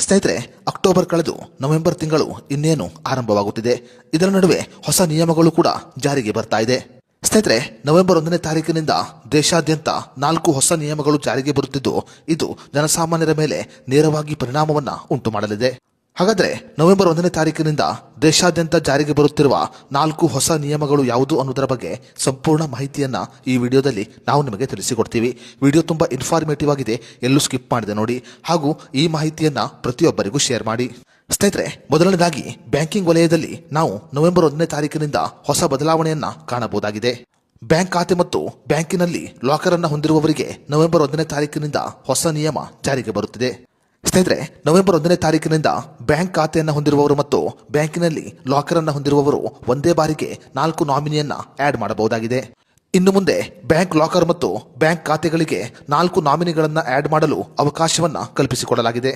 ಸ್ನೇಹಿತರೆ, ಅಕ್ಟೋಬರ್ ಕಳೆದು ನವೆಂಬರ್ ತಿಂಗಳು ಇನ್ನೇನು ಆರಂಭವಾಗುತ್ತಿದೆ. ಇದರ ನಡುವೆ ಹೊಸ ನಿಯಮಗಳು ಕೂಡ ಜಾರಿಗೆ ಬರ್ತಾ ಇದೆ. ಸ್ನೇಹಿತರೆ, ನವೆಂಬರ್ 1ನೇ ತಾರೀಕಿನಿಂದ ದೇಶಾದ್ಯಂತ 4 ಹೊಸ ನಿಯಮಗಳು ಜಾರಿಗೆ ಬರುತ್ತಿದ್ದು, ಇದು ಜನಸಾಮಾನ್ಯರ ಮೇಲೆ ನೇರವಾಗಿ ಪರಿಣಾಮವನ್ನ ಉಂಟು ಮಾಡಲಿದೆ. ಹಾಗಾದ್ರೆ ನವೆಂಬರ್ 1ನೇ ತಾರೀಕಿನಿಂದ ದೇಶಾದ್ಯಂತ ಜಾರಿಗೆ ಬರುತ್ತಿರುವ 4 ಹೊಸ ನಿಯಮಗಳು ಯಾವುದು ಅನ್ನೋದರ ಬಗ್ಗೆ ಸಂಪೂರ್ಣ ಮಾಹಿತಿಯನ್ನ ಈ ವಿಡಿಯೋದಲ್ಲಿ ನಾವು ನಿಮಗೆ ತಿಳಿಸಿಕೊಡ್ತೀವಿ. ವಿಡಿಯೋ ತುಂಬಾ ಇನ್ಫಾರ್ಮೇಟಿವ್ ಆಗಿದೆ, ಎಲ್ಲೂ ಸ್ಕಿಪ್ ಮಾಡದೆ ನೋಡಿ, ಹಾಗೂ ಈ ಮಾಹಿತಿಯನ್ನ ಪ್ರತಿಯೊಬ್ಬರಿಗೂ ಶೇರ್ ಮಾಡಿ. ಸ್ನೇಹಿತರೆ, ಮೊದಲನೇದಾಗಿ ಬ್ಯಾಂಕಿಂಗ್ ವಲಯದಲ್ಲಿ ನಾವು ನವೆಂಬರ್ 1ನೇ ತಾರೀಕಿನಿಂದ ಹೊಸ ಬದಲಾವಣೆಯನ್ನ ಕಾಣಬಹುದಾಗಿದೆ. ಬ್ಯಾಂಕ್ ಖಾತೆ ಮತ್ತು ಬ್ಯಾಂಕಿನಲ್ಲಿ ಲಾಕರ್ ಅನ್ನ ಹೊಂದಿರುವವರಿಗೆ ನವೆಂಬರ್ 1ನೇ ತಾರೀಕಿನಿಂದ ಹೊಸ ನಿಯಮ ಜಾರಿಗೆ ಬರುತ್ತಿದೆ. ಸ್ನೇಹಿತರೆ, ನವೆಂಬರ್ 1ನೇ ತಾರೀಕಿನಿಂದ ಬ್ಯಾಂಕ್ ಖಾತೆಯನ್ನು ಹೊಂದಿರುವವರು ಮತ್ತು ಬ್ಯಾಂಕಿನಲ್ಲಿ ಲಾಕರ್ ಅನ್ನು ಹೊಂದಿರುವವರು ಒಂದೇ ಬಾರಿಗೆ 4 ನಾಮಿನಿಯನ್ನ ಆಡ್ ಮಾಡಬಹುದಾಗಿದೆ. ಇನ್ನು ಮುಂದೆ ಬ್ಯಾಂಕ್ ಲಾಕರ್ ಮತ್ತು ಬ್ಯಾಂಕ್ ಖಾತೆಗಳಿಗೆ 4 ನಾಮಿನಿಗಳನ್ನ ಆಡ್ ಮಾಡಲು ಅವಕಾಶವನ್ನ ಕಲ್ಪಿಸಿಕೊಡಲಾಗಿದೆ.